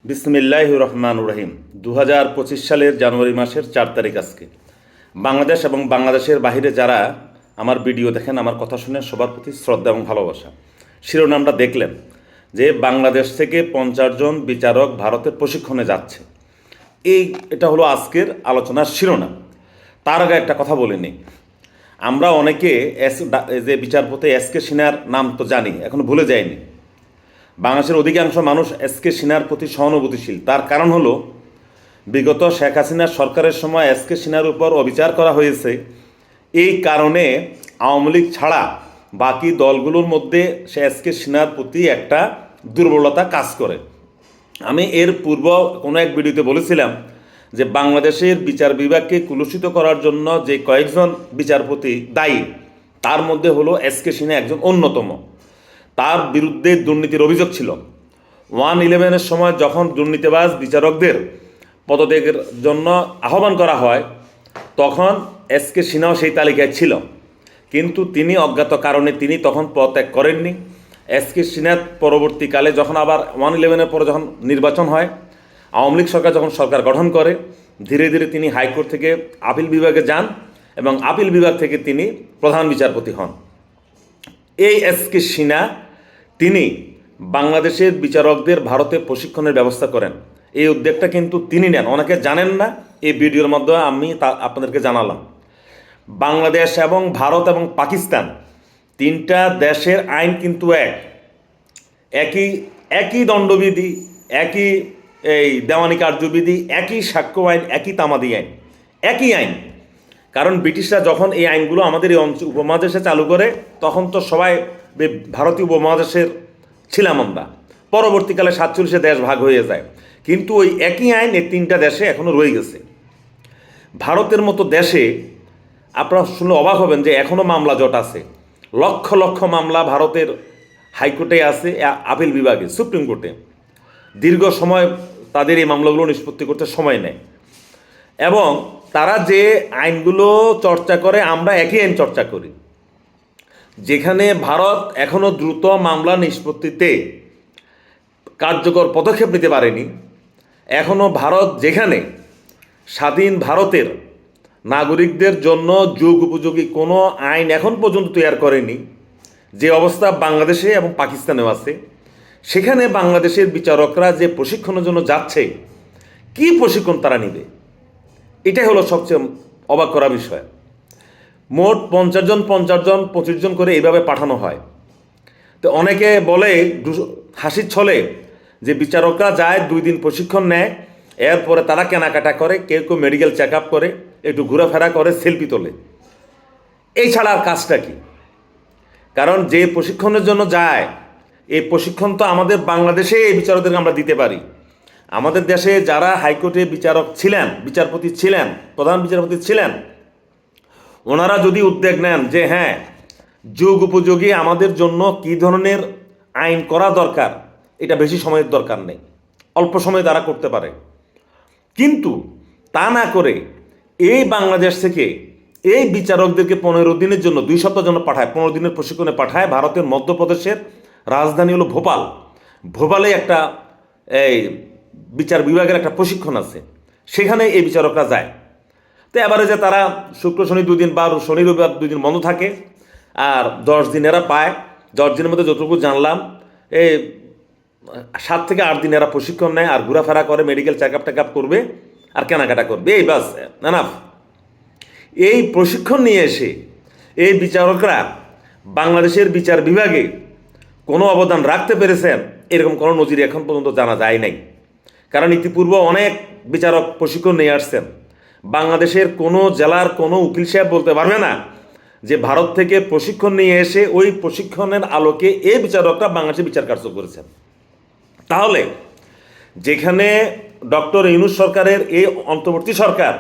বিসমিল্লাহির রহমানির রহিম। 2025 সালের জানুয়ারি মাসের 4 তারিখ আজকে। বাংলাদেশ এবং বাংলাদেশের বাইরে যারা আমার ভিডিও দেখেন, আমার কথা শুনে সবার প্রতি শ্রদ্ধা এবং ভালোবাসা। শিরোনামটা দেখলেন যে বাংলাদেশ থেকে 50 জন বিচারক ভারতের প্রশিক্ষণে যাচ্ছে। এটা হলো আজকের আলোচনার শিরোনাম। তার আগে একটা কথা বলে নিই। আমরা অনেকে যে বিচারপতি এস.কে. সিনহার নাম তো জানি, এখনো ভুলে যায়নি। বাংলাদেশের অধিকাংশ মানুষ এস.কে. সিনহার প্রতি সহানুভূতিশীল। তার কারণ হলো বিগত শেখ হাসিনার সরকারের সময় এস.কে. সিনহার উপর অবিচার করা হয়েছে। এই কারণে আওয়ামী লীগ ছাড়া বাকি দলগুলোর মধ্যে সে এস.কে. সিনহার প্রতি একটা দুর্বলতা কাজ করে। আমি এর পূর্ব কোনো এক ভিডিওতে বলেছিলাম যে বাংলাদেশের বিচার বিভাগকে কুলুষিত করার জন্য যে কয়েকজন বিচারপতি দায়ী, তার মধ্যে হলো এস.কে. সিনহা একজন অন্যতম। তার বিরুদ্ধে দুর্নীতির অভিযোগ ছিল। 1/11-এর সময় যখন দুর্নীতিবাজ বিচারকদের পদত্যাগের জন্য আহ্বান করা হয়, তখন এস.কে. সিনহাও সেই তালিকায় ছিল, কিন্তু তিনি অজ্ঞাত কারণে তিনি তখন পদত্যাগ করেননি। এস.কে. সিনহা পরবর্তীকালে যখন আবার 1/11-এর পরে যখন নির্বাচন হয়, আওয়ামী লীগ সরকার যখন সরকার গঠন করে, ধীরে ধীরে তিনি হাইকোর্ট থেকে আপিল বিভাগে যান এবং আপিল বিভাগ থেকে তিনি প্রধান বিচারপতি হন। এই এস.কে. সিনহা তিনি বাংলাদেশের বিচারকদের ভারতে প্রশিক্ষণের ব্যবস্থা করেন। এই উদ্যোগটা কিন্তু তিনি নেন, অনেকে জানেন না। এই ভিডিওর মাধ্যমে আমি আপনাদেরকে জানালাম। বাংলাদেশ এবং ভারত এবং পাকিস্তান তিনটা দেশের আইন কিন্তু একই দণ্ডবিধি, একই দেওয়ানি কার্যবিধি, একই সাক্ষ্য আইন, একই তামাদি আইন, একই আইন। কারণ ব্রিটিশরা যখন এই আইনগুলো আমাদের এই উপমহাদেশে চালু করে, তখন তো সবাই ভারতীয় উপমহাদেশের ছিলাম আমরা। পরবর্তীকালে 47-এ দেশ ভাগ হয়ে যায়, কিন্তু ওই একই আইন এই তিনটা দেশে এখনও রয়ে গেছে। ভারতের মতো দেশে আপনারা শুনলে অবাক হবেন যে এখনও মামলা জট আছে। লক্ষ লক্ষ মামলা ভারতের হাইকোর্টে আছে, আপিল বিভাগে, সুপ্রিম কোর্টে। দীর্ঘ সময় তাদের এই মামলাগুলো নিষ্পত্তি করতে সময় নেয়, এবং তারা যে আইনগুলো চর্চা করে আমরা একই আইন চর্চা করি। যেখানে ভারত এখনও দ্রুত মামলা নিষ্পত্তিতে কার্যকর পদক্ষেপ নিতে পারেনি, এখনও ভারত যেখানে স্বাধীন ভারতের নাগরিকদের জন্য যুগ উপযোগী কোনো আইন এখন পর্যন্ত তৈরি করেনি, যে অবস্থা বাংলাদেশে এবং পাকিস্তানেও আছে, সেখানে বাংলাদেশের বিচারকরা যে প্রশিক্ষণের জন্য যাচ্ছে, কি প্রশিক্ষণ তারা নেবে, এটাই হলো সবচেয়ে অবাক করা বিষয়। মোট 50 জন 25 জন করে এইভাবে পাঠানো হয়। তো অনেকে বলে হাসির ছলে যে বিচারকরা যায় 2 দিন প্রশিক্ষণ নেয়, এরপরে তারা কেনাকাটা করে, কেউ কেউ মেডিকেল চেক আপ করে, একটু ঘোরাফেরা করে, সেলফি তোলে। এই ছাড়া আর কাজটা কি? কারণ যে প্রশিক্ষণের জন্য যায়, এই প্রশিক্ষণ তো আমাদের বাংলাদেশে এই বিচারকদেরকে আমরা দিতে পারি। আমাদের দেশে যারা হাইকোর্টে বিচারক ছিলেন, বিচারপতি ছিলেন, প্রধান বিচারপতি ছিলেন, ওনারা যদি উদ্যোগ নেন যে হ্যাঁ, যুগ উপযোগী আমাদের জন্য কী ধরনের আইন করা দরকার, এটা বেশি সময়ের দরকার নেই, অল্প সময়ে তারা করতে পারে। কিন্তু তা না করে এই বাংলাদেশ থেকে এই বিচারকদেরকে 15 দিনের জন্য, 2 সপ্তাহের জন্য পাঠায়, 15 দিনের প্রশিক্ষণে পাঠায়। ভারতের মধ্যপ্রদেশের রাজধানী হলো ভোপাল। ভোপালে একটা বিচার বিভাগের একটা প্রশিক্ষণ আছে, সেখানে এই বিচারকরা যায়। তো এবারে যে তারা শুক্র শনি 2 দিন বা শনি রবিবার 2 দিন বন্ধ থাকে, আর 10 দিন এরা পায়। 10 দিনের মধ্যে যতটুকু জানলাম, 7 থেকে 8 দিন এরা প্রশিক্ষণ নেয়, আর ঘোরাফেরা করে, মেডিকেল চেক আপ করবে, আর কেনাকাটা করবে, এই বাস, এনাফ। এই প্রশিক্ষণ নিয়ে এসে এই বিচারকরা বাংলাদেশের বিচার বিভাগে কোনো অবদান রাখতে পেরেছেন, এরকম কোনো নজির এখন পর্যন্ত জানা যায় নাই। কারণ ইতিপূর্বে অনেক বিচারক প্রশিক্ষণ নিয়ে আসছেন। বাংলাদেশের কোনো জেলার কোনো উকিল সাহেব বলতে পারবে না যে ভারত থেকে প্রশিক্ষণ নিয়ে এসে ওই প্রশিক্ষণের আলোকে এই বিচারকরা বাংলাদেশে বিচার কার্য করেছেন। তাহলে যেখানে ডক্টর ইউনূস সরকারের এই অন্তর্বর্তী সরকার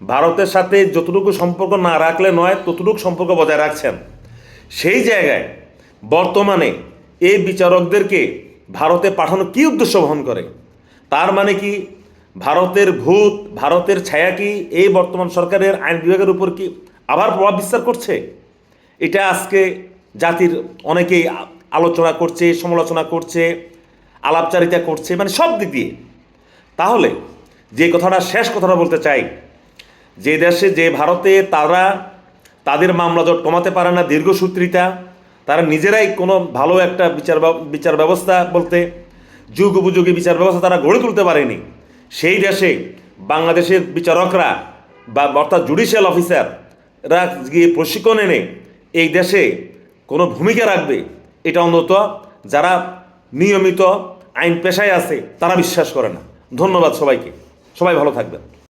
ভারতের সাথে যতটুকু সম্পর্ক না রাখলে নয়, ততটুকু সম্পর্ক বজায় রাখছেন, সেই জায়গায় বর্তমানে এই বিচারকদেরকে ভারতে পাঠানো কি উদ্দেশ্য বহন করে? তার মানে কি ভারতের ভূত, ভারতের ছায়া কি এই বর্তমান সরকারের আইন বিভাগের উপর কি আবার প্রভাব বিস্তার করছে? এটা আজকে জাতির অনেকেই আলোচনা করছে, সমালোচনা করছে। আলাপচারিতা করছে, মানে সব দিক দিয়ে। তাহলে যে কথাটা শেষ কথাটা বলতে চাই, যে দেশে যে ভারতে তারা তাদের মামলা জট কমাতে পারে না, দীর্ঘসূত্রিতা, তারা নিজেরাই কোনো ভালো একটা বিচার ব্যবস্থা বলতে যুগ উপযোগী বিচার ব্যবস্থা তারা গড়ে তুলতে পারেনি, সেই দেশে বাংলাদেশের বিচারকরা বা অর্থাৎ জুডিশিয়াল অফিসাররা গিয়ে প্রশিক্ষণ এনে এই দেশে কোনো ভূমিকা রাখবে, এটা অন্তত যারা নিয়মিত আইন পেশায় আছে তারা বিশ্বাস করে না। ধন্যবাদ সবাইকে, সবাই ভালো থাকবেন।